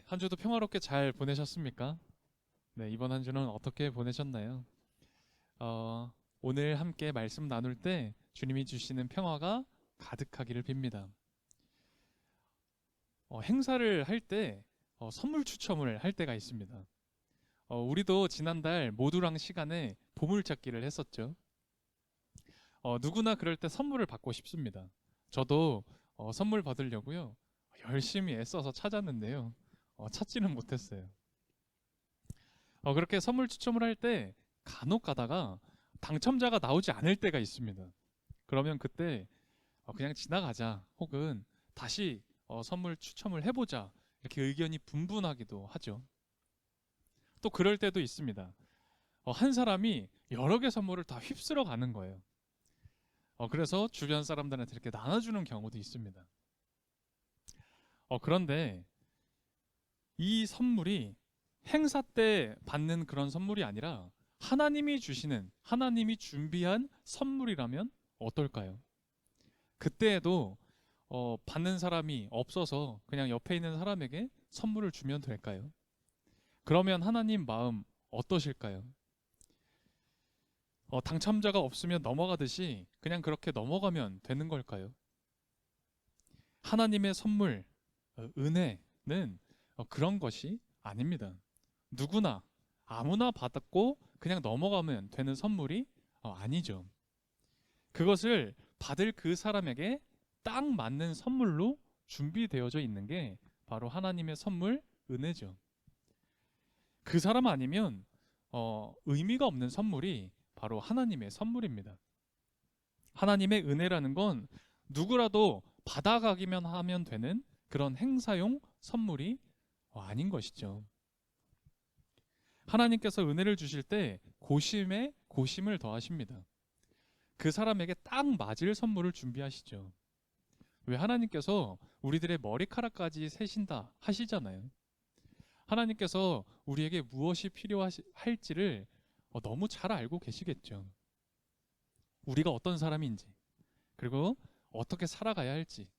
한 주도 평화롭게 잘 보내셨습니까? 네, 이번 한 주는 어떻게 보내셨나요? 어, 오늘 함께 말씀 나눌 때 주님이 주시는 평화가 가득하기를 빕니다. 행사를 할 때 선물 추첨을 할 때가 있습니다. 우리도 지난달 모두랑 시간에 보물찾기를 했었죠. 누구나 그럴 때 선물을 받고 싶습니다. 저도 선물 받으려고요. 열심히 애써서 찾았는데요. 찾지는 못했어요. 그렇게 선물 추첨을 할 때 간혹 가다가 당첨자가 나오지 않을 때가 있습니다. 그러면 그때 그냥 지나가자 혹은 다시 선물 추첨을 해보자 이렇게 의견이 분분하기도 하죠. 또 그럴 때도 있습니다. 한 사람이 여러 개 선물을 다 휩쓸어 가는 거예요. 그래서 주변 사람들한테 이렇게 나눠주는 경우도 있습니다. 그런데 이 선물이 행사 때 받는 그런 선물이 아니라 하나님이 주시는, 하나님이 준비한 선물이라면 어떨까요? 그때에도 받는 사람이 없어서 그냥 옆에 있는 사람에게 선물을 주면 될까요? 그러면 하나님 마음 어떠실까요? 당첨자가 없으면 넘어가듯이 그냥 그렇게 넘어가면 되는 걸까요? 하나님의 선물, 은혜는 그런 것이 아닙니다. 누구나 아무나 받았고 그냥 넘어가면 되는 선물이 아니죠. 그것을 받을 그 사람에게 딱 맞는 선물로 준비되어져 있는 게 바로 하나님의 선물, 은혜죠. 그 사람 아니면 의미가 없는 선물이 바로 하나님의 선물입니다. 하나님의 은혜라는 건 누구라도 받아가기만 하면 되는 그런 행사용 선물이 아닌 것이죠. 하나님께서 은혜를 주실 때 고심에 고심을 더하십니다. 그 사람에게 딱 맞을 선물을 준비하시죠. 왜 하나님께서 우리들의 머리카락까지 세신다 하시잖아요. 하나님께서 우리에게 무엇이 필요할지를 너무 잘 알고 계시겠죠. 우리가 어떤 사람인지, 그리고 어떻게 살아가야 할지,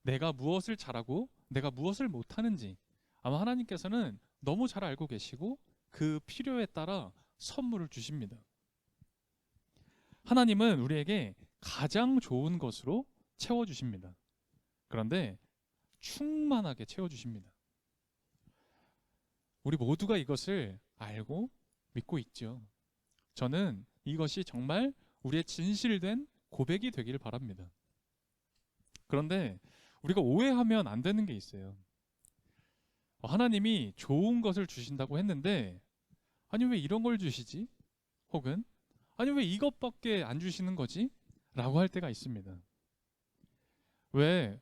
내가 무엇을 잘하고 내가 무엇을 못하는지 아마 하나님께서는 너무 잘 알고 계시고 그 필요에 따라 선물을 주십니다. 하나님은 우리에게 가장 좋은 것으로 채워주십니다. 그런데 충만하게 채워주십니다. 우리 모두가 이것을 알고 믿고 있죠. 저는 이것이 정말 우리의 진실된 고백이 되기를 바랍니다. 그런데 우리가 오해하면 안 되는 게 있어요. 하나님이 좋은 것을 주신다고 했는데, 아니, 왜 이런 걸 주시지? 혹은, 아니, 왜 이것밖에 안 주시는 거지? 라고 할 때가 있습니다. 왜,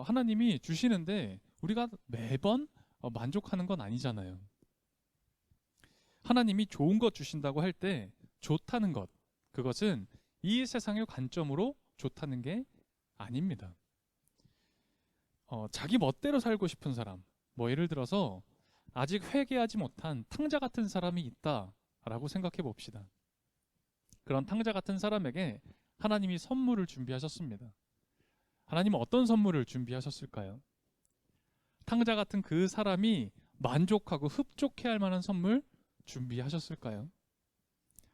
하나님이 주시는데 우리가 매번 만족하는 건 아니잖아요. 하나님이 좋은 것 주신다고 할 때 좋다는 것, 그것은 이 세상의 관점으로 좋다는 게 아닙니다. 자기 멋대로 살고 싶은 사람, 뭐 예를 들어서 아직 회개하지 못한 탕자 같은 사람이 있다라고 생각해 봅시다. 그런 탕자 같은 사람에게 하나님이 선물을 준비하셨습니다. 하나님은 어떤 선물을 준비하셨을까요? 탕자 같은 그 사람이 만족하고 흡족해 할 만한 선물 준비하셨을까요?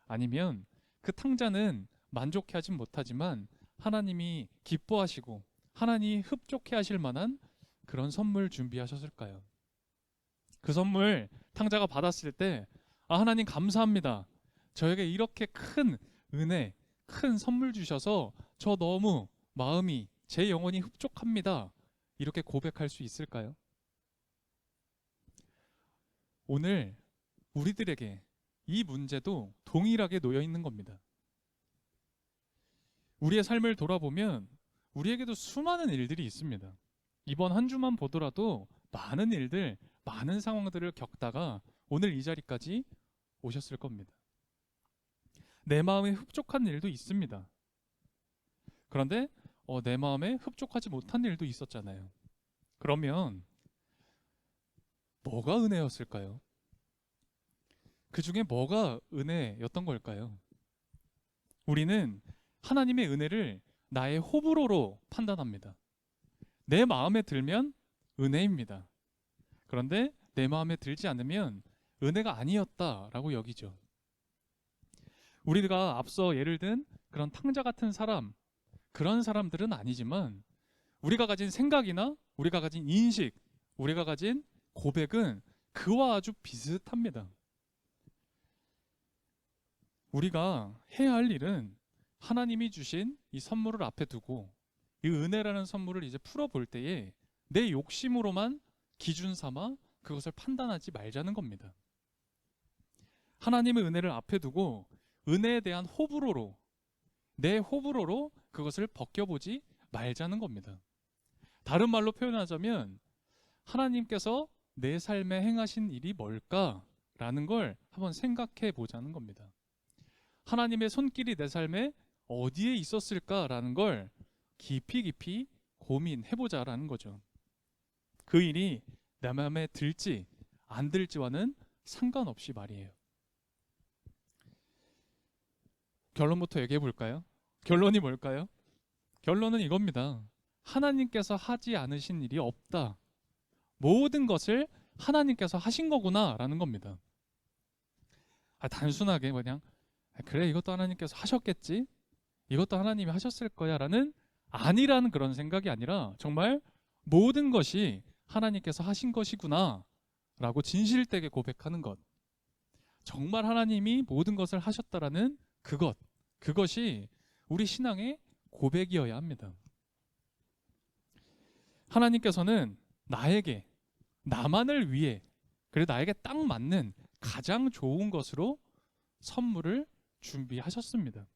아니면 그 탕자는 만족해 하진 못하지만 하나님이 기뻐하시고 하나님이 흡족해 하실 만한 그런 선물 준비하셨을까요? 그 선물 탕자가 받았을 때, 하나님 감사합니다. 저에게 이렇게 큰 은혜, 큰 선물 주셔서 저 너무 마음이, 제 영혼이 흡족합니다. 이렇게 고백할 수 있을까요? 오늘 우리들에게 이 문제도 동일하게 놓여 있는 겁니다. 우리의 삶을 돌아보면 우리에게도 수많은 일들이 있습니다. 이번 한 주만 보더라도 많은 일들, 많은 상황들을 겪다가 오늘 이 자리까지 오셨을 겁니다. 내 마음에 흡족한 일도 있습니다. 그런데 내 마음에 흡족하지 못한 일도 있었잖아요. 그러면 뭐가 은혜였을까요? 그 중에 뭐가 은혜였던 걸까요? 우리는 하나님의 은혜를 나의 호불호로 판단합니다. 내 마음에 들면 은혜입니다. 그런데 내 마음에 들지 않으면 은혜가 아니었다라고 여기죠. 우리가 앞서 예를 든 그런 탕자 같은 사람, 그런 사람들은 아니지만 우리가 가진 생각이나 우리가 가진 인식, 우리가 가진 고백은 그와 아주 비슷합니다. 우리가 해야 할 일은 하나님이 주신 이 선물을 앞에 두고 이 은혜라는 선물을 이제 풀어볼 때에 내 욕심으로만 기준 삼아 그것을 판단하지 말자는 겁니다. 하나님의 은혜를 앞에 두고 은혜에 대한 호불호로, 내 호불호로 그것을 벗겨보지 말자는 겁니다. 다른 말로 표현하자면 하나님께서 내 삶에 행하신 일이 뭘까라는 걸 한번 생각해 보자는 겁니다. 하나님의 손길이 내 삶에 어디에 있었을까라는 걸 깊이 고민해보자라는 거죠. 그 일이 내 마음에 들지 안 들지와는 상관없이 말이에요. 결론부터 얘기해 볼까요? 결론이 뭘까요? 결론은 이겁니다. 하나님께서 하지 않으신 일이 없다. 모든 것을 하나님께서 하신 거구나라는 겁니다. 단순하게 그냥 그래 이것도 하나님께서 하셨겠지? 이것도 하나님이 하셨을 거야 라는 아니라는 그런 생각이 아니라 정말 모든 것이 하나님께서 하신 것이구나 라고 진실되게 고백하는 것. 정말 하나님이 모든 것을 하셨다라는 그것이 우리 신앙의 고백이어야 합니다. 하나님께서는 나에게, 나만을 위해, 그리고 나에게 딱 맞는 가장 좋은 것으로 선물을 준비하셨습니다.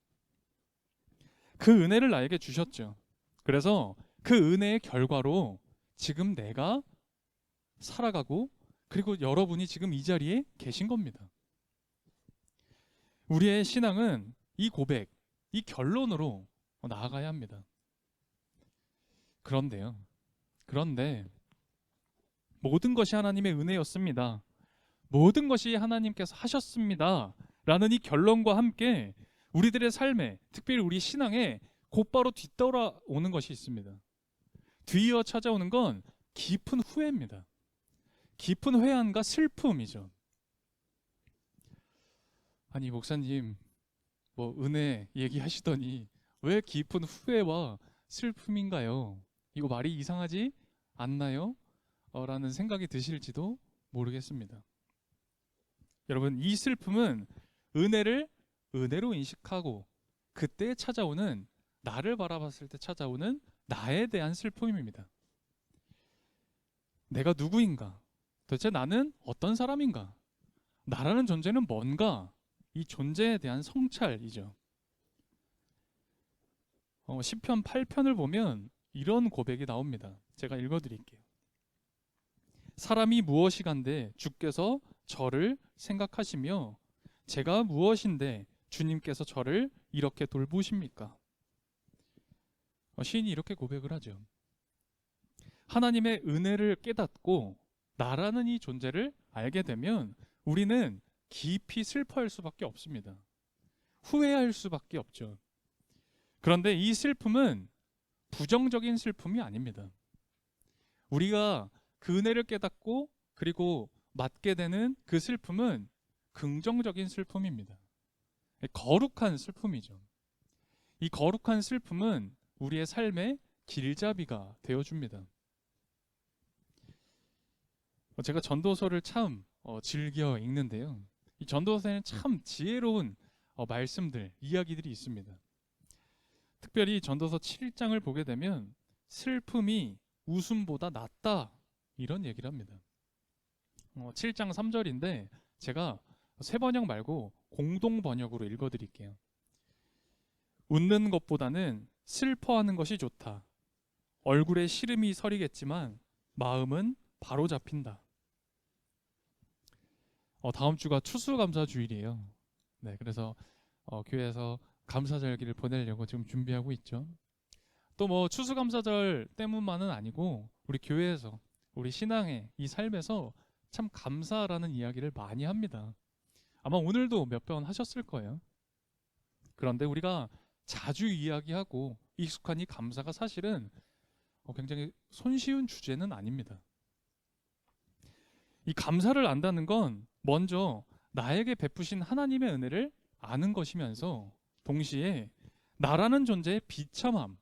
그 은혜를 나에게 주셨죠. 그래서 그 은혜의 결과로 지금 내가 살아가고 그리고 여러분이 지금 이 자리에 계신 겁니다. 우리의 신앙은 이 고백, 이 결론으로 나아가야 합니다. 그런데 모든 것이 하나님의 은혜였습니다. 모든 것이 하나님께서 하셨습니다. 라는 이 결론과 함께 우리들의 삶에, 특별히 우리 신앙에 곧바로 뒤돌아오는 것이 있습니다. 뒤이어 찾아오는 건 깊은 후회입니다. 깊은 회한과 슬픔이죠. 아니 목사님 뭐 은혜 얘기하시더니 왜 깊은 후회와 슬픔인가요? 이거 말이 이상하지 않나요? 라는 생각이 드실지도 모르겠습니다. 여러분 이 슬픔은 은혜를 은혜로 인식하고 그때 찾아오는 나를 바라봤을 때 찾아오는 나에 대한 슬픔입니다. 내가 누구인가? 도대체 나는 어떤 사람인가? 나라는 존재는 뭔가? 이 존재에 대한 성찰이죠. 시편 8편을 보면 이런 고백이 나옵니다. 제가 읽어드릴게요. 사람이 무엇이간데 주께서 저를 생각하시며 제가 무엇인데 주님께서 저를 이렇게 돌보십니까? 시인이 이렇게 고백을 하죠. 하나님의 은혜를 깨닫고 나라는 이 존재를 알게 되면 우리는 깊이 슬퍼할 수밖에 없습니다. 후회할 수밖에 없죠. 그런데 이 슬픔은 부정적인 슬픔이 아닙니다. 우리가 그 은혜를 깨닫고 그리고 맞게 되는 그 슬픔은 긍정적인 슬픔입니다. 거룩한 슬픔이죠. 이 거룩한 슬픔은 우리의 삶의 길잡이가 되어줍니다. 제가 전도서를 참 즐겨 읽는데요. 이 전도서에는 참 지혜로운 말씀들, 이야기들이 있습니다. 특별히 전도서 7장을 보게 되면 슬픔이 웃음보다 낫다 이런 얘기를 합니다. 7장 3절인데 제가 새 번역 말고 공동 번역으로 읽어드릴게요. 웃는 것보다는 슬퍼하는 것이 좋다. 얼굴에 시름이 서리겠지만 마음은 바로 잡힌다. 다음 주가 추수감사주일이에요. 네, 그래서 교회에서 감사절기를 보내려고 지금 준비하고 있죠. 또 뭐 추수감사절 때문만은 아니고 우리 교회에서 우리 신앙의 이 삶에서 참 감사라는 이야기를 많이 합니다. 아마 오늘도 몇 번 하셨을 거예요. 그런데 우리가 자주 이야기하고 익숙한 이 감사가 사실은 굉장히 손쉬운 주제는 아닙니다. 이 감사를 안다는 건 먼저 나에게 베푸신 하나님의 은혜를 아는 것이면서 동시에 나라는 존재의 비참함,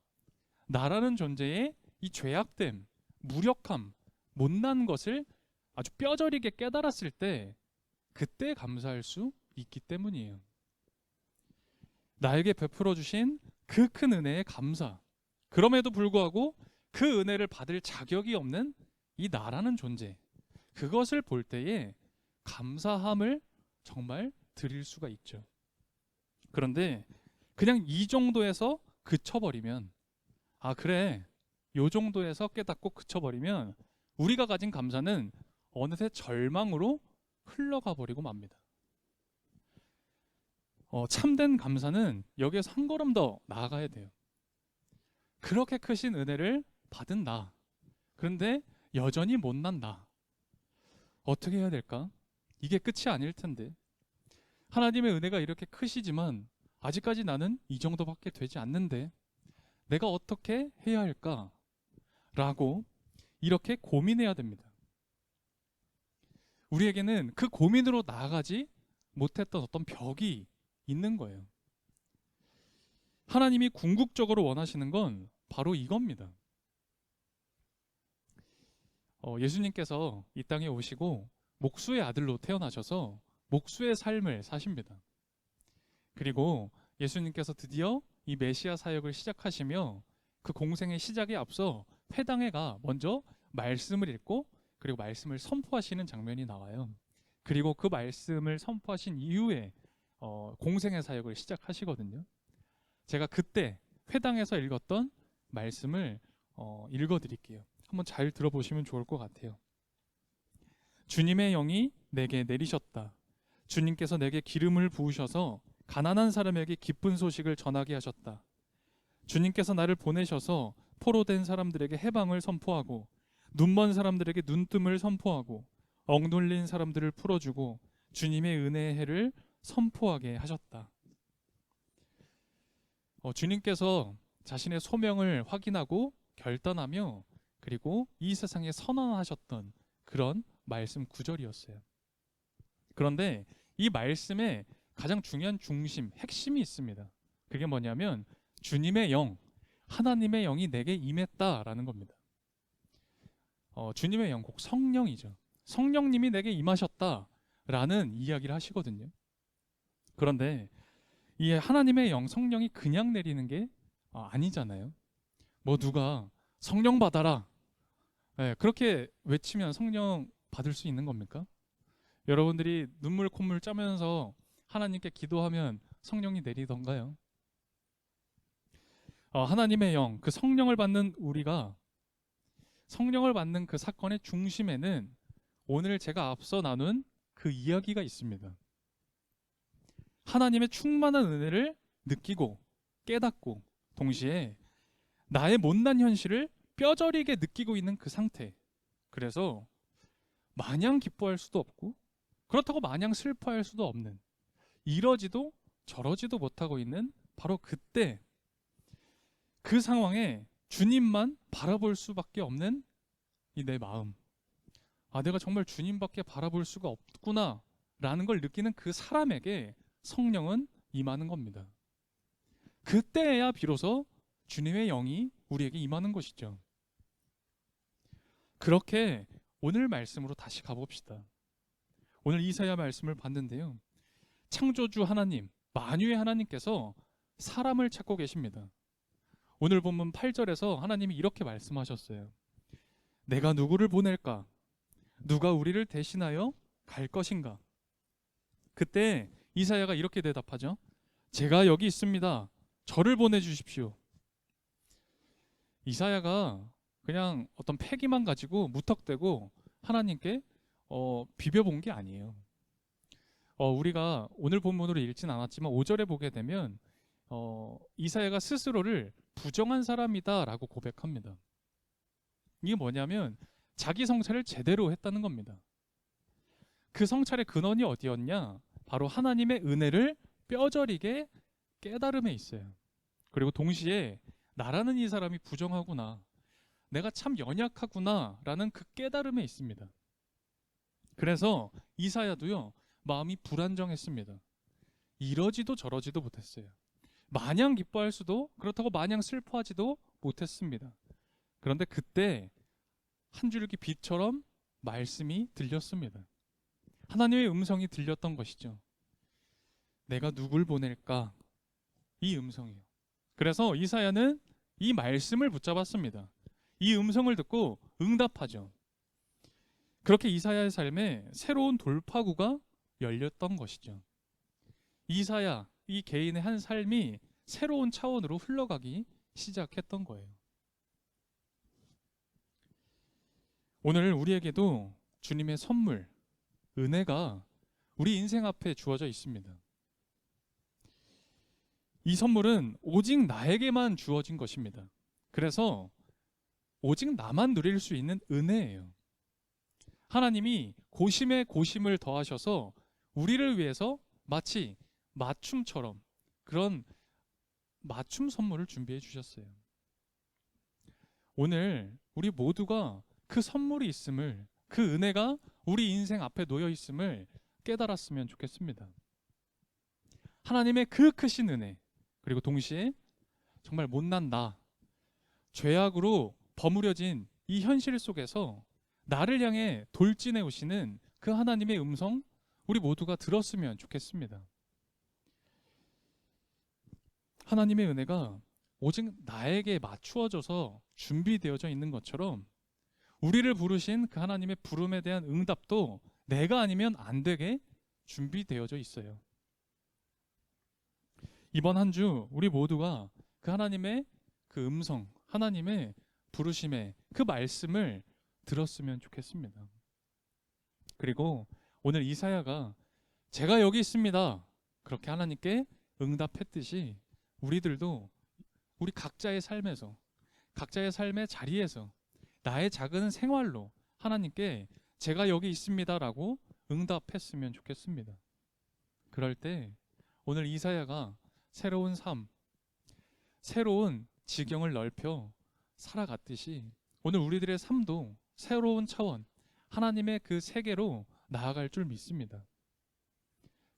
나라는 존재의 이 죄악됨, 무력함, 못난 것을 아주 뼈저리게 깨달았을 때 그때 감사할 수 있기 때문이에요. 나에게 베풀어 주신 그 큰 은혜에 감사. 그럼에도 불구하고 그 은혜를 받을 자격이 없는 이 나라는 존재. 그것을 볼 때에 감사함을 정말 드릴 수가 있죠. 그런데 그냥 이 정도에서 그쳐버리면, 아 그래, 요 정도에서 깨닫고 그쳐버리면 우리가 가진 감사는 어느새 절망으로 흘러가 버리고 맙니다. 참된 감사는 여기에서 한 걸음 더 나아가야 돼요. 그렇게 크신 은혜를 받은 나, 그런데 여전히 못난 나, 어떻게 해야 될까? 이게 끝이 아닐 텐데. 하나님의 은혜가 이렇게 크시지만 아직까지 나는 이 정도밖에 되지 않는데 내가 어떻게 해야 할까? 라고 이렇게 고민해야 됩니다. 우리에게는 그 고민으로 나아가지 못했던 어떤 벽이 있는 거예요. 하나님이 궁극적으로 원하시는 건 바로 이겁니다. 예수님께서 이 땅에 오시고 목수의 아들로 태어나셔서 목수의 삶을 사십니다. 그리고 예수님께서 드디어 이 메시아 사역을 시작하시며 그 공생의 시작에 앞서 회당에 가 먼저 말씀을 읽고 그리고 말씀을 선포하시는 장면이 나와요. 그리고 그 말씀을 선포하신 이후에 공생의 사역을 시작하시거든요. 제가 그때 회당에서 읽었던 말씀을 읽어드릴게요. 한번 잘 들어보시면 좋을 것 같아요. 주님의 영이 내게 내리셨다. 주님께서 내게 기름을 부으셔서 가난한 사람에게 기쁜 소식을 전하게 하셨다. 주님께서 나를 보내셔서 포로된 사람들에게 해방을 선포하고 눈먼 사람들에게 눈뜸을 선포하고 억눌린 사람들을 풀어주고 주님의 은혜의 해를 선포하게 하셨다. 주님께서 자신의 소명을 확인하고 결단하며 그리고 이 세상에 선언하셨던 그런 말씀 구절이었어요. 그런데 이 말씀에 가장 중요한 중심, 핵심이 있습니다. 그게 뭐냐면 주님의 영, 하나님의 영이 내게 임했다라는 겁니다. 주님의 영, 곧 성령이죠. 성령님이 내게 임하셨다라는 이야기를 하시거든요. 그런데 이 하나님의 영, 성령이 그냥 내리는 게 아니잖아요. 뭐 누가 성령 받아라, 그렇게 외치면 성령 받을 수 있는 겁니까? 여러분들이 눈물 콧물 짜면서 하나님께 기도하면 성령이 내리던가요? 하나님의 영, 그 성령을 받는 우리가 성령을 받는 그 사건의 중심에는 오늘 제가 앞서 나눈 그 이야기가 있습니다. 하나님의 충만한 은혜를 느끼고 깨닫고 동시에 나의 못난 현실을 뼈저리게 느끼고 있는 그 상태. 그래서 마냥 기뻐할 수도 없고 그렇다고 마냥 슬퍼할 수도 없는, 이러지도 저러지도 못하고 있는 바로 그때 그 상황에 주님만 바라볼 수밖에 없는 이 내 마음. 내가 정말 주님밖에 바라볼 수가 없구나 라는 걸 느끼는 그 사람에게 성령은 임하는 겁니다. 그때야 비로소 주님의 영이 우리에게 임하는 것이죠. 그렇게 오늘 말씀으로 다시 가봅시다. 오늘 이사야 말씀을 봤는데요. 창조주 하나님, 만유의 하나님께서 사람을 찾고 계십니다. 오늘 본문 8절에서 하나님이 이렇게 말씀하셨어요. 내가 누구를 보낼까? 누가 우리를 대신하여 갈 것인가? 그때 이사야가 이렇게 대답하죠. 제가 여기 있습니다. 저를 보내주십시오. 이사야가 그냥 어떤 패기만 가지고 무턱대고 하나님께 비벼본 게 아니에요. 우리가 오늘 본문으로 읽진 않았지만 5절에 보게 되면 이사야가 스스로를 부정한 사람이다라고 고백합니다. 이게 뭐냐면 자기 성찰을 제대로 했다는 겁니다. 그 성찰의 근원이 어디였냐? 바로 하나님의 은혜를 뼈저리게 깨달음에 있어요. 그리고 동시에 나라는 이 사람이 부정하구나, 내가 참 연약하구나 라는 그 깨달음에 있습니다. 그래서 이사야도요, 마음이 불안정했습니다. 이러지도 저러지도 못했어요. 마냥 기뻐할 수도, 그렇다고 마냥 슬퍼하지도 못했습니다. 그런데 그때 한 줄기 빛처럼 말씀이 들렸습니다. 하나님의 음성이 들렸던 것이죠. 내가 누굴 보낼까? 이 음성이요. 그래서 이사야는 이 말씀을 붙잡았습니다. 이 음성을 듣고 응답하죠. 그렇게 이사야의 삶에 새로운 돌파구가 열렸던 것이죠. 이사야, 이 개인의 한 삶이 새로운 차원으로 흘러가기 시작했던 거예요. 오늘 우리에게도 주님의 선물, 은혜가 우리 인생 앞에 주어져 있습니다. 이 선물은 오직 나에게만 주어진 것입니다. 그래서 오직 나만 누릴 수 있는 은혜예요. 하나님이 고심에 고심을 더하셔서 우리를 위해서 마치 맞춤처럼 그런 맞춤 선물을 준비해 주셨어요. 오늘 우리 모두가 그 선물이 있음을, 그 은혜가 우리 인생 앞에 놓여 있음을 깨달았으면 좋겠습니다. 하나님의 그 크신 은혜, 그리고 동시에 정말 못난 나, 죄악으로 버무려진 이 현실 속에서 나를 향해 돌진해 오시는 그 하나님의 음성, 우리 모두가 들었으면 좋겠습니다. 하나님의 은혜가 오직 나에게 맞추어져서 준비되어져 있는 것처럼 우리를 부르신 그 하나님의 부름에 대한 응답도 내가 아니면 안 되게 준비되어져 있어요. 이번 한 주 우리 모두가 그 하나님의 그 음성, 하나님의 부르심의 그 말씀을 들었으면 좋겠습니다. 그리고 오늘 이사야가 제가 여기 있습니다, 그렇게 하나님께 응답했듯이 우리들도 우리 각자의 삶에서, 각자의 삶의 자리에서, 나의 작은 생활로 하나님께 제가 여기 있습니다라고 응답했으면 좋겠습니다. 그럴 때 오늘 이사야가 새로운 삶, 새로운 지경을 넓혀 살아갔듯이 오늘 우리들의 삶도 새로운 차원, 하나님의 그 세계로 나아갈 줄 믿습니다.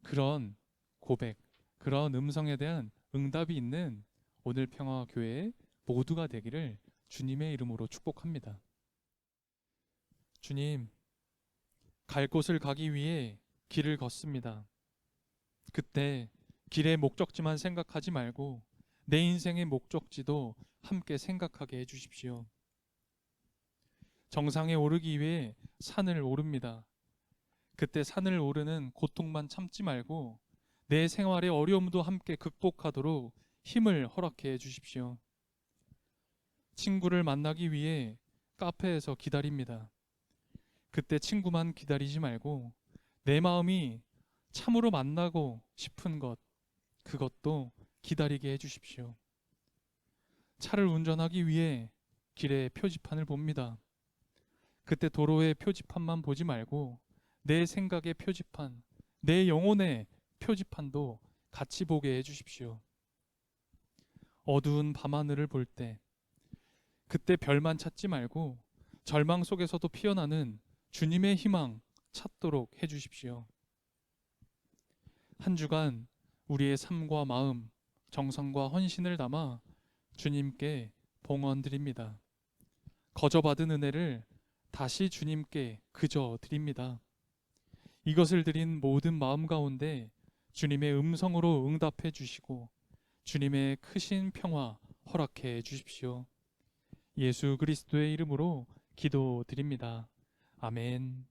그런 고백, 그런 음성에 대한 응답이 있는 오늘 평화교회 모두가 되기를 주님의 이름으로 축복합니다. 주님, 갈 곳을 가기 위해 길을 걷습니다. 그때 길의 목적지만 생각하지 말고 내 인생의 목적지도 함께 생각하게 해주십시오. 정상에 오르기 위해 산을 오릅니다. 그때 산을 오르는 고통만 참지 말고 내 생활의 어려움도 함께 극복하도록 힘을 허락해 주십시오. 친구를 만나기 위해 카페에서 기다립니다. 그때 친구만 기다리지 말고 내 마음이 참으로 만나고 싶은 것, 그것도 기다리게 해주십시오. 차를 운전하기 위해 길에 표지판을 봅니다. 그때 도로의 표지판만 보지 말고 내 생각의 표지판, 내 영혼의 표지판도 같이 보게 해주십시오. 어두운 밤하늘을 볼 때 그때 별만 찾지 말고 절망 속에서도 피어나는 주님의 희망 찾도록 해주십시오. 한 주간 우리의 삶과 마음, 정성과 헌신을 담아 주님께 봉헌드립니다. 거저받은 은혜를 다시 주님께 그저 드립니다. 이것을 드린 모든 마음 가운데 주님의 음성으로 응답해 주시고 주님의 크신 평화 허락해 주십시오. 예수 그리스도의 이름으로 기도드립니다. 아멘.